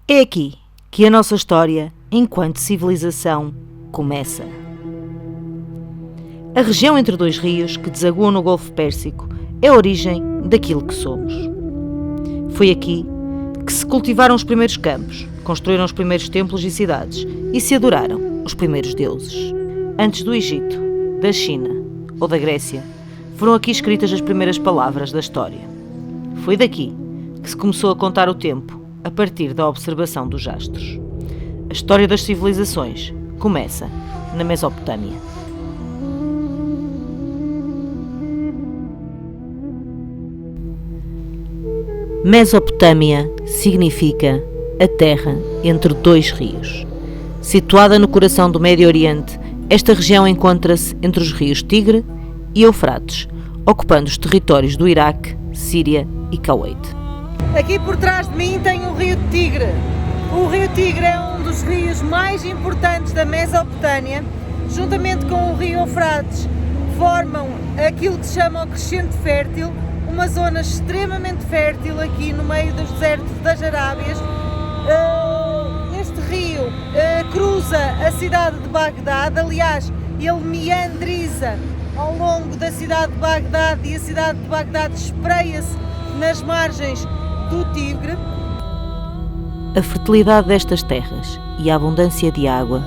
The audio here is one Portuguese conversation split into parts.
É aqui que a nossa história, enquanto civilização, começa. A região entre dois rios que desaguam no Golfo Pérsico é a origem daquilo que somos. Foi aqui que se cultivaram os primeiros campos, construíram os primeiros templos e cidades e se adoraram os primeiros deuses. Antes do Egito, da China ou da Grécia, foram aqui escritas as primeiras palavras da história. Foi daqui que se começou a contar o tempo, a partir da observação dos astros. A história das civilizações começa na Mesopotâmia. Mesopotâmia significa a terra entre dois rios. Situada no coração do Médio Oriente, esta região encontra-se entre os rios Tigre e Eufrates, ocupando os territórios do Iraque, Síria e Kuwait. Aqui por trás de mim tem o Rio Tigre. O Rio Tigre é um dos rios mais importantes da Mesopotâmia, juntamente com o Rio Eufrates, formam aquilo que se chama o Crescente Fértil, uma zona extremamente fértil aqui no meio dos desertos das Arábias. Este rio cruza a cidade de Bagdade, aliás, ele meandriza ao longo da cidade de Bagdade e a cidade de Bagdade espreia-se nas margens do Tigre. A fertilidade destas terras e a abundância de água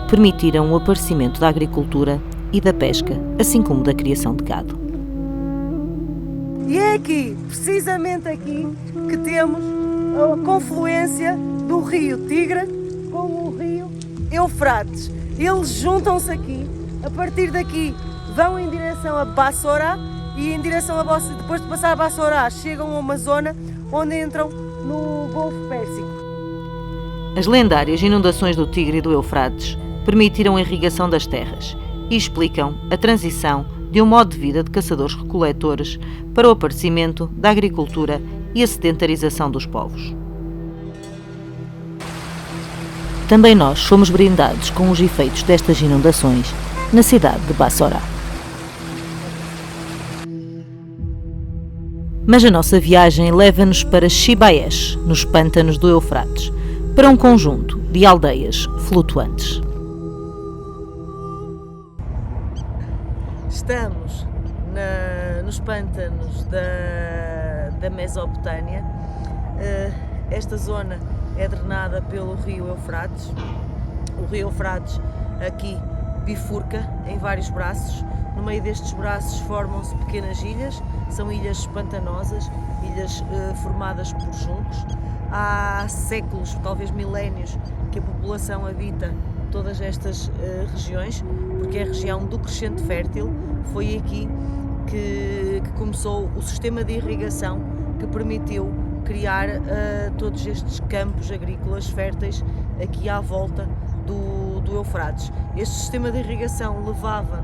permitiram o aparecimento da agricultura e da pesca, assim como da criação de gado. E é aqui, precisamente aqui, que temos a confluência do rio Tigre com o rio Eufrates. Eles juntam-se aqui, a partir daqui vão em direção a Bassorá e em direção a depois de passar a Bassorá chegam a uma zona onde entram no Golfo Pérsico. As lendárias inundações do Tigre e do Eufrates permitiram a irrigação das terras e explicam a transição de um modo de vida de caçadores-recoletores para o aparecimento da agricultura e a sedentarização dos povos. Também nós fomos brindados com os efeitos destas inundações na cidade de Bassorá. Mas a nossa viagem leva-nos para Chibaesh, nos pântanos do Eufrates, para um conjunto de aldeias flutuantes. Estamos nos pântanos da Mesopotâmia. Esta zona é drenada pelo rio Eufrates. O rio Eufrates aqui bifurca em vários braços. No meio destes braços formam-se pequenas ilhas, são ilhas pantanosas, ilhas formadas por juncos. Há séculos, talvez milénios, que a população habita todas estas regiões, porque é a região do Crescente Fértil. Foi aqui que começou o sistema de irrigação que permitiu criar todos estes campos agrícolas férteis aqui à volta do Eufrates. Este sistema de irrigação levava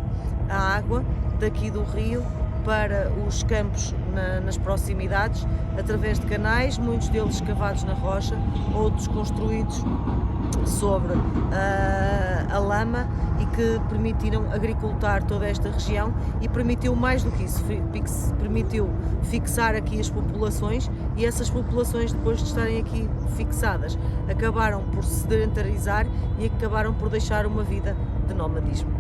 a água daqui do rio para os campos nas proximidades, através de canais, muitos deles escavados na rocha, outros construídos sobre a lama e que permitiram agricultar toda esta região e permitiu mais do que isso, permitiu fixar aqui as populações e essas populações, depois de estarem aqui fixadas, acabaram por se sedentarizar e acabaram por deixar uma vida de nomadismo.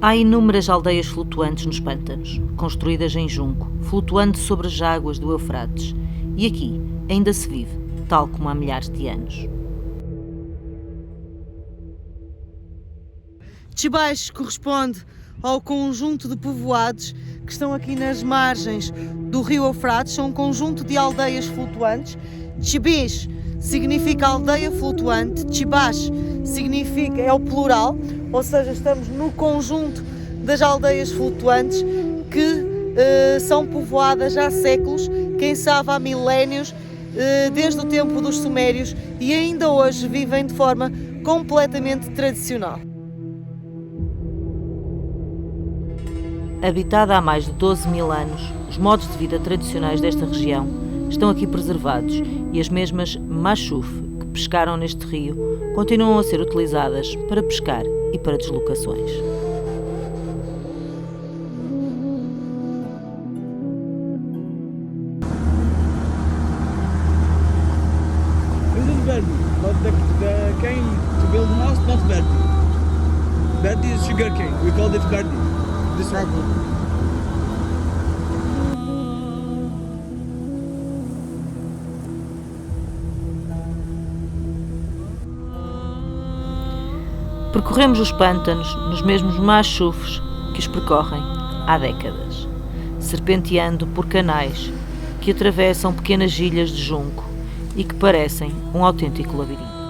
Há inúmeras aldeias flutuantes nos pântanos, construídas em junco, flutuando sobre as águas do Eufrates. E aqui ainda se vive, tal como há milhares de anos. Chibaesh corresponde ao conjunto de povoados que estão aqui nas margens do rio Eufrates. São um conjunto de aldeias flutuantes. Chibish significa aldeia flutuante, Chibash significa, é o plural, ou seja, estamos no conjunto das aldeias flutuantes que são povoadas há séculos, quem sabe há milénios, desde o tempo dos Sumérios, e ainda hoje vivem de forma completamente tradicional. Habitada há mais de 12 mil anos, os modos de vida tradicionais desta região estão aqui preservados e as mesmas mashuf que pescaram neste rio continuam a ser utilizadas para pescar e para deslocações. But the cane to build house, not verdi. Verdi is sugar cane. We call it verdi. This one. Percorremos os pântanos nos mesmos más chufres que os percorrem há décadas, serpenteando por canais que atravessam pequenas ilhas de junco e que parecem um autêntico labirinto.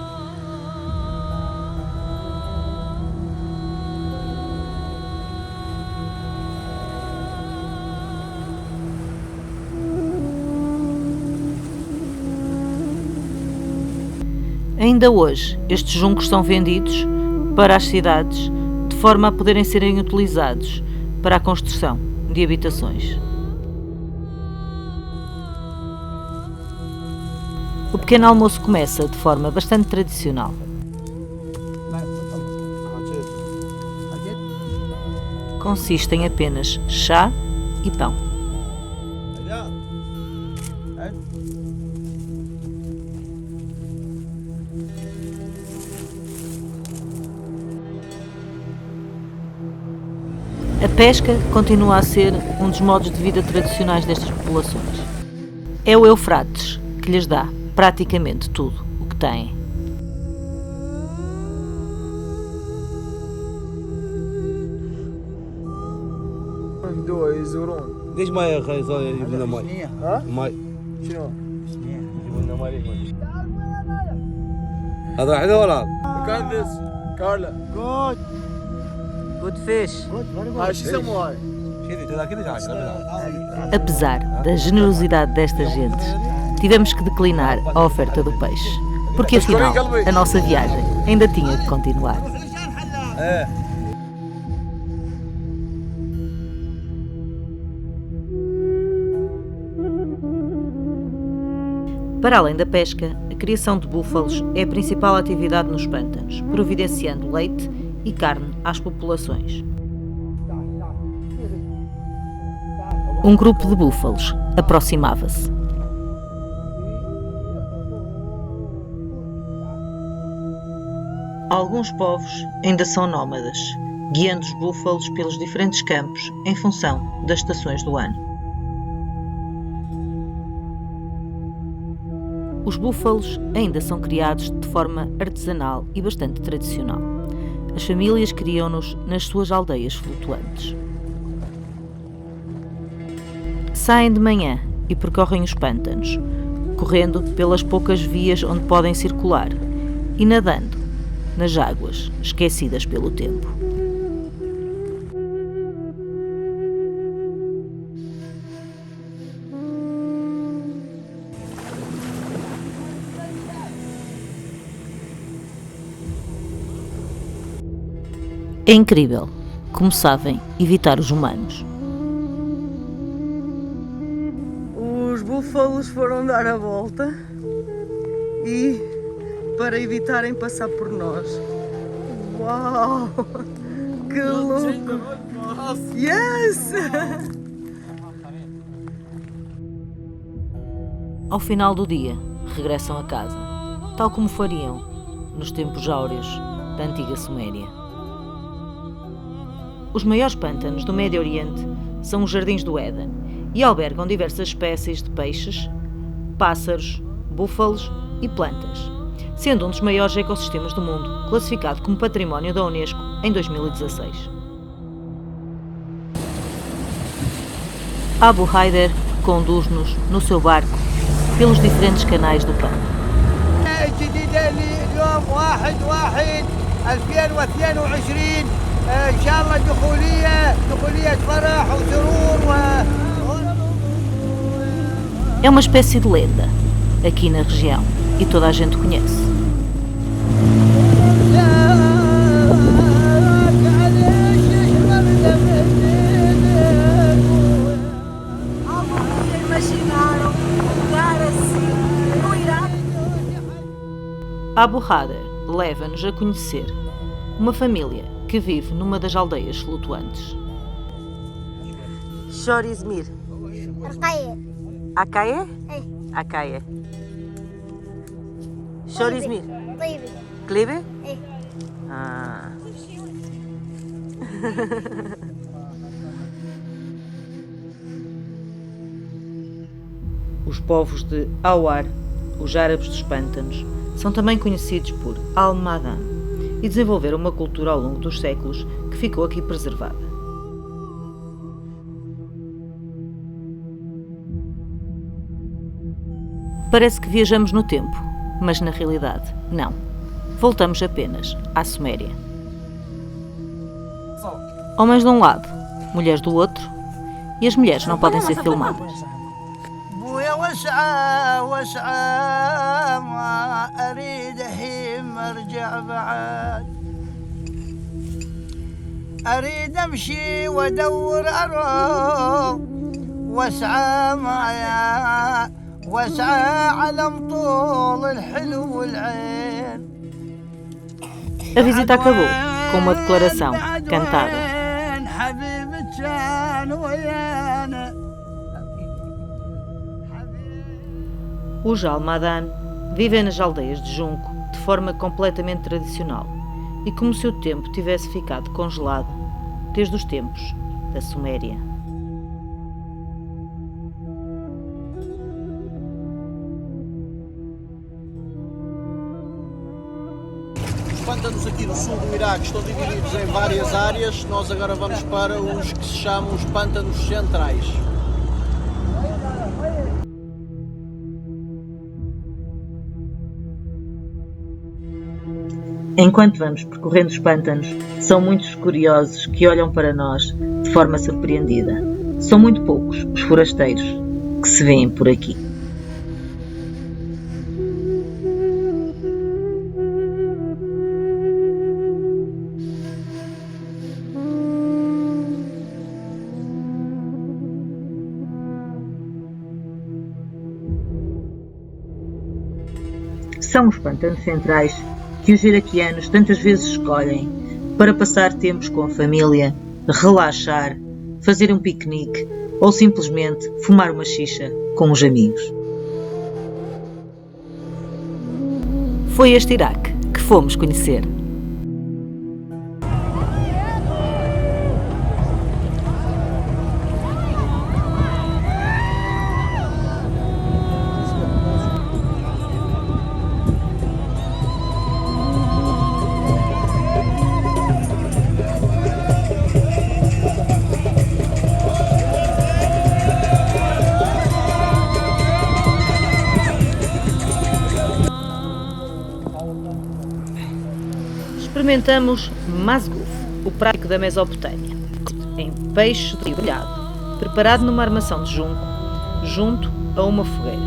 Ainda hoje, estes juncos são vendidos para as cidades, de forma a poderem serem utilizados para a construção de habitações. O pequeno almoço começa de forma bastante tradicional. Consiste em apenas chá e pão. A pesca continua a ser um dos modos de vida tradicionais destas populações. É o Eufrates que lhes dá praticamente tudo o que têm. ليش ما يجيب لنا ماي؟ ماي شنو؟ يجيب لنا ماي ليش هذا واحد ولا Look at this. Carla. Good fish. شو يسموها؟ Apesar da generosidade destas gentes, tivemos que declinar a oferta do peixe, porque afinal a nossa viagem ainda tinha de continuar. Para além da pesca, a criação de búfalos é a principal atividade nos pântanos, providenciando leite e carne às populações. Um grupo de búfalos aproximava-se. Alguns povos ainda são nómadas, guiando os búfalos pelos diferentes campos em função das estações do ano. Os búfalos ainda são criados de forma artesanal e bastante tradicional. As famílias criam-nos nas suas aldeias flutuantes. Saem de manhã e percorrem os pântanos, correndo pelas poucas vias onde podem circular e nadando nas águas esquecidas pelo tempo. É incrível como sabem evitar os humanos. Os búfalos foram dar a volta e para evitarem passar por nós. Uau! Que louco! Yes! Ao final do dia, regressam a casa, tal como fariam nos tempos áureos da antiga Suméria. Os maiores pântanos do Médio Oriente são os Jardins do Éden e albergam diversas espécies de peixes, pássaros, búfalos e plantas, sendo um dos maiores ecossistemas do mundo, classificado como Património da Unesco em 2016. Abu Haider conduz-nos no seu barco pelos diferentes canais do pântano. É uma espécie de lenda aqui na região e toda a gente conhece. Abu Haider leva-nos a conhecer uma família que vive numa das aldeias flutuantes. Shorizmir. Akaye? Akaye? Shorizmir. طيبة. قليبة؟ إيه. Os povos de Awar, os árabes dos pântanos, são também conhecidos por Al-Madan e desenvolveram uma cultura ao longo dos séculos que ficou aqui preservada. Parece que viajamos no tempo, mas na realidade, não. Voltamos apenas à Suméria. Homens de um lado, mulheres do outro, e as mulheres não podem ser filmadas. بويا واسعى واسعى ما اريد الحين ارجع بعد اريد امشي وادور اروح واسعى معايا واسعى على مطول الحلو والعين. A visita acabou com uma declaração cantada. حبيبي كان ويانا. Os Al-Madan vivem nas aldeias de junco de forma completamente tradicional e como se o tempo tivesse ficado congelado desde os tempos da Suméria. Os pântanos aqui no sul do Iraque estão divididos em várias áreas. Nós agora vamos para os que se chamam os pântanos centrais. Enquanto vamos percorrendo os pântanos, são muitos curiosos que olham para nós de forma surpreendida. São muito poucos os forasteiros que se vêem por aqui. São os pântanos centrais que os iraquianos tantas vezes escolhem para passar tempos com a família, relaxar, fazer um piquenique ou simplesmente fumar uma xixa com os amigos. Foi este Iraque que fomos conhecer. Experimentamos masguf, o prato da Mesopotâmia, em peixe grelhado, preparado numa armação de junco, junto a uma fogueira.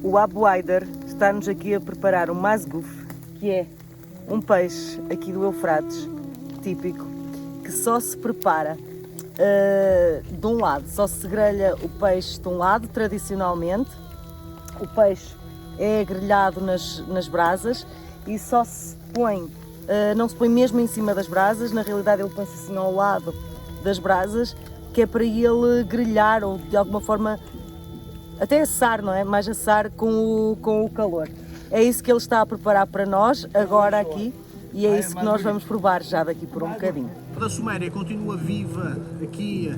O Abu Haider está-nos aqui a preparar um masguf, que é um peixe aqui do Eufrates, típico, que só se prepara de um lado, só se grelha o peixe de um lado, tradicionalmente. O peixe é grelhado nas brasas e só se põe, não se põe mesmo em cima das brasas, na realidade ele põe-se assim ao lado das brasas, que é para ele grelhar ou de alguma forma até assar, não é? Mais assar com o calor. É isso que ele está a preparar para nós agora aqui e é isso que nós vamos provar já daqui por um bocadinho. A Suméria continua viva aqui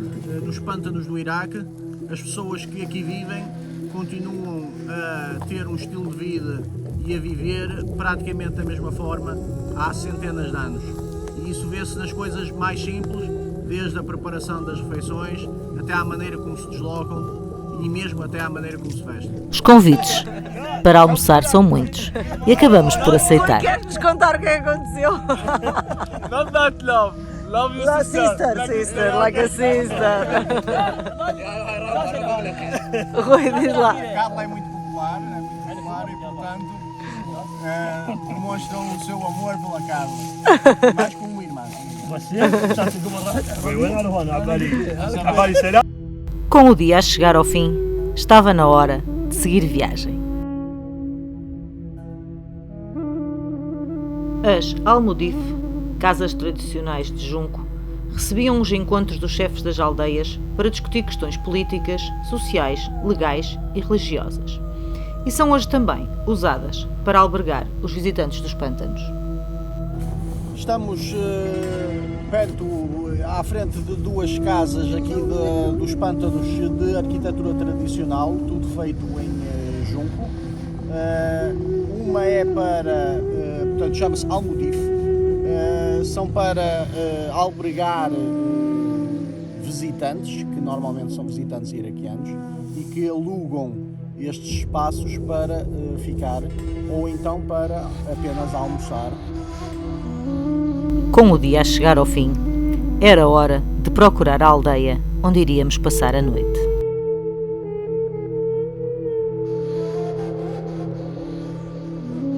nos pântanos do Iraque. As pessoas que aqui vivem continuam a ter um estilo de vida e a viver praticamente da mesma forma há centenas de anos. E isso vê-se nas coisas mais simples, desde a preparação das refeições até à maneira como se deslocam e mesmo até à maneira como se vestem. Os convites para almoçar são muitos e acabamos por aceitar. Queres contar o que aconteceu? Not that love. Love you, Sister, like a sister. Rui, diz lá. Carla é muito popular e, portanto, demonstram o seu amor pela Carla, mais como uma irmã. Com o dia a chegar ao fim, estava na hora de seguir viagem. As Almudif, casas tradicionais de junco, recebiam os encontros dos chefes das aldeias para discutir questões políticas, sociais, legais e religiosas. E são hoje também usadas para albergar os visitantes dos pântanos. Estamos à frente de duas casas aqui dos pântanos de arquitetura tradicional, tudo feito em junco. Uma é para, portanto, chama-se Almodife, são para albergar visitantes, que normalmente são visitantes iraquianos, e que alugam estes espaços para ficar, ou então para apenas almoçar. Com o dia a chegar ao fim, era hora de procurar a aldeia onde iríamos passar a noite.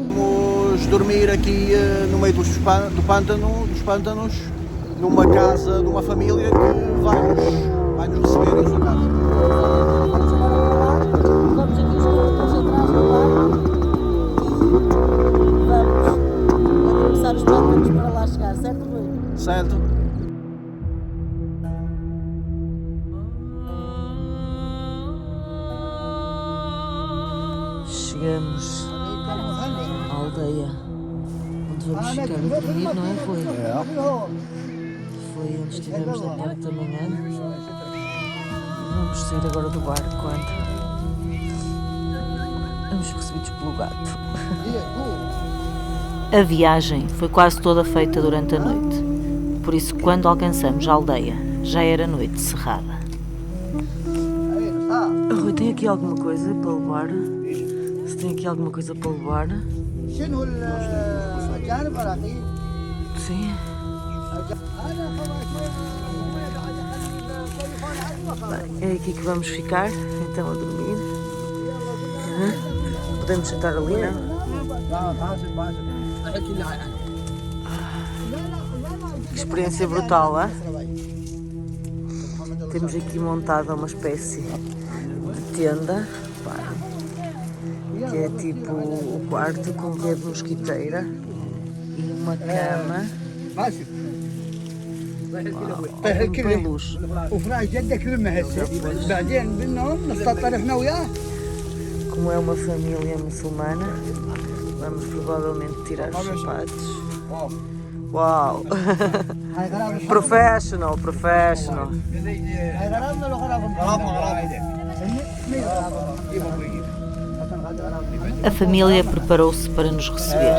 Vamos dormir aqui no meio dos pântanos, numa casa de uma família que vai nos receber em sua casa. Vamos aqui os corredores atrás do barco e vamos atravessar os pântanos para lá chegar, certo, Rui? Certo? Chegamos à aldeia onde vamos ficar a dormir, não é, Rui? Foi onde estivemos da parte da manhã. Vamos sair agora do barco quando vamos recebidos pelo gato. A viagem foi quase toda feita durante a noite, por isso quando alcançamos a aldeia já era noite cerrada. Rui, tem aqui alguma coisa para levar? Se tem aqui alguma coisa para levar? Sim. Bem, é aqui que vamos ficar, então, a dormir. Podemos sentar ali, não? Que experiência brutal, hein? Temos aqui montada uma espécie de tenda, que é tipo o quarto com rede mosquiteira e uma cama. Tem luz. وفراش جدك لما هسه بعدين بالنوم نستطر احنا وياه. Como é uma família muçulmana, vamos provavelmente tirar os sapatos. Uau! Professional. هاي غرامنا لو غرام A família preparou-se para nos receber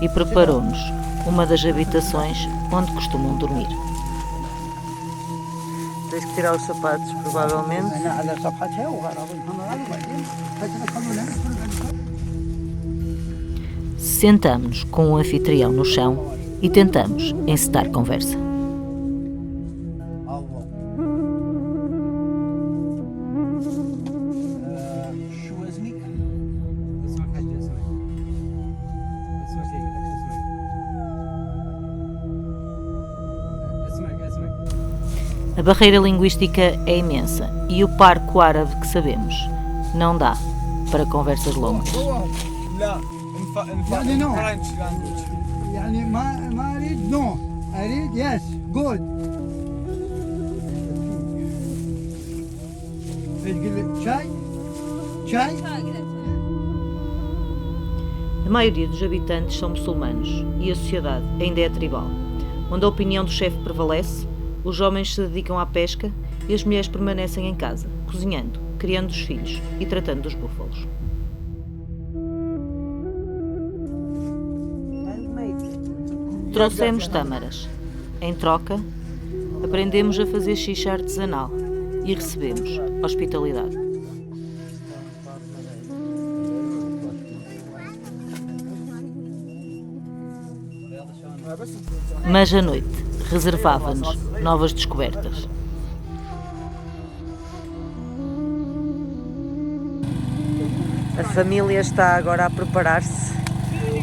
e preparou-nos uma das habitações onde costumam dormir. Tens que tirar os sapatos, provavelmente. على صفحتها وغرام وبعدين Sentamos-nos com o anfitrião no chão e tentamos encetar conversa. A barreira linguística é imensa e o parco árabe que sabemos não dá para conversas longas. يعني نو يعني ما اريد نو اريد يس جود ايش قلت شاي شاي A maioria dos habitantes são muçulmanos e a sociedade ainda é tribal, onde a opinião do chefe prevalece, os homens se dedicam à pesca e as mulheres permanecem em casa, cozinhando, criando os filhos e tratando dos búfalos. Trouxemos tâmaras. Em troca, aprendemos a fazer xixa artesanal e recebemos hospitalidade. Mas a noite reservava-nos novas descobertas. A família está agora a preparar-se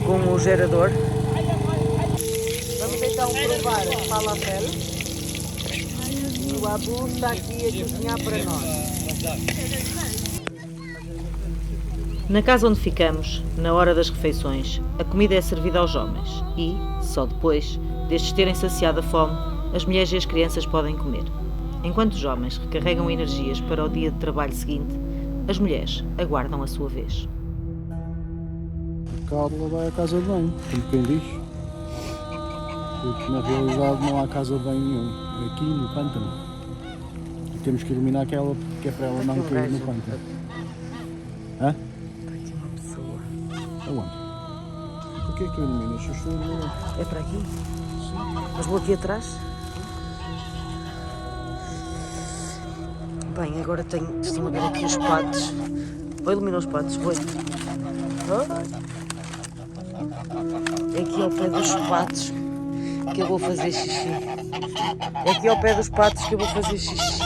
com o gerador. Vamos então provar o falafel. E o Abu está aqui a cozinhar para nós. Na casa onde ficamos, na hora das refeições, a comida é servida aos homens e, só depois destes terem saciado a fome, as mulheres e as crianças podem comer. Enquanto os homens recarregam energias para o dia de trabalho seguinte, as mulheres aguardam a sua vez. A Carla vai à casa de banho, como quem diz. Porque na realidade não há casa de banho nenhum. É aqui no pântano. E temos que iluminar aquela, porque é para ela não cair no pântano. Hã? Está aqui uma pessoa. Aonde? Porquê que tu iluminas? Eu estou a iluminar. É para aqui? Mas vou aqui atrás? Bem, agora estão a ver aqui os patos. Vou iluminar os patos, vou. É aqui ao pé dos patos que eu vou fazer xixi. É aqui ao pé dos patos que eu vou fazer xixi.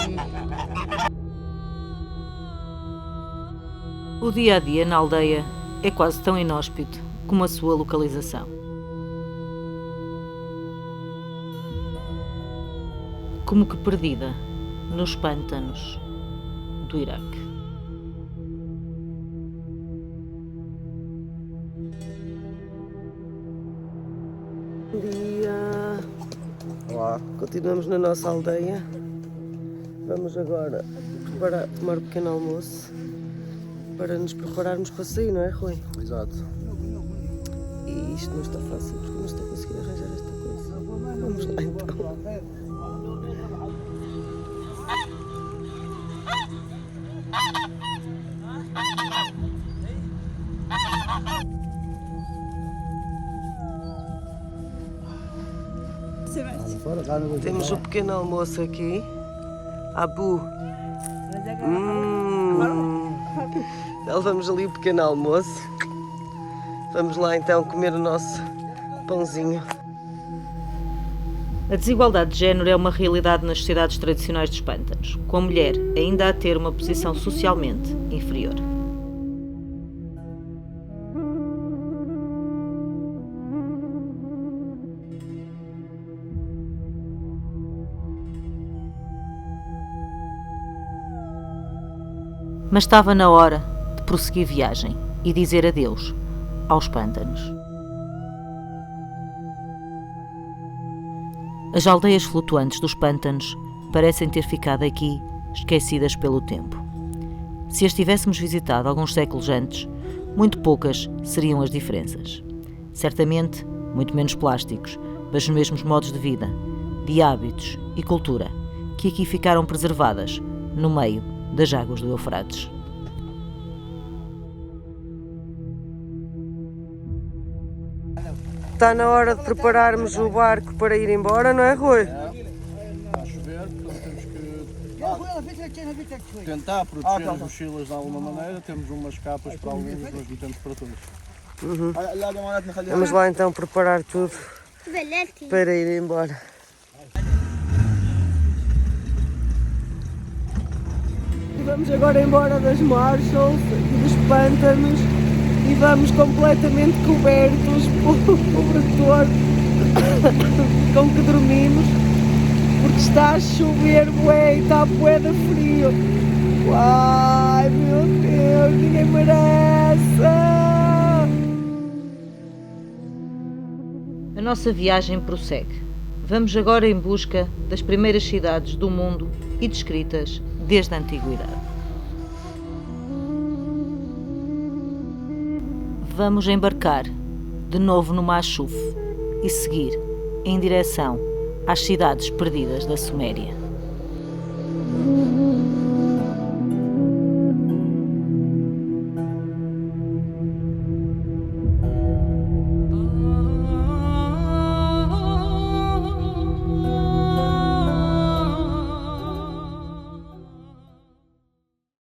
O dia a dia na aldeia é quase tão inóspito como a sua localização. Como que perdida nos pântanos do Iraque. Bom dia! Olá. Continuamos na nossa aldeia. Vamos agora tomar um pequeno almoço para nos prepararmos para sair, não é, Rui? Exato. E isto não está fácil porque não estou a conseguir arranjar esta coisa. Vamos lá então. Temos o pequeno almoço aqui. Abu. Já levamos ali o pequeno almoço. Vamos lá então comer o nosso pãozinho. A desigualdade de género é uma realidade nas sociedades tradicionais dos pântanos, com a mulher ainda a ter uma posição socialmente inferior. Mas estava na hora de prosseguir viagem e dizer adeus aos pântanos. As aldeias flutuantes dos pântanos parecem ter ficado aqui esquecidas pelo tempo. Se as tivéssemos visitado alguns séculos antes, muito poucas seriam as diferenças. Certamente, muito menos plásticos, mas os mesmos modos de vida, de hábitos e cultura que aqui ficaram preservadas no meio das águas do Eufrates. Está na hora de prepararmos o barco para ir embora, não é, Rui? Está a chover, portanto temos que tentar proteger as mochilas de alguma maneira. Temos umas capas para alguns, mas não temos para todos. Vamos lá então preparar tudo para ir embora. E vamos agora embora das Marshalls e dos pântanos e vamos completamente cobertos pelo cobertor com que dormimos, porque está a chover bué e está bué de frio. Ai meu Deus, ninguém merece! A nossa viagem prossegue. Vamos agora em busca das primeiras cidades do mundo e descritas desde a antiguidade. Vamos embarcar de novo no Mashuf e seguir em direção às cidades perdidas da Suméria.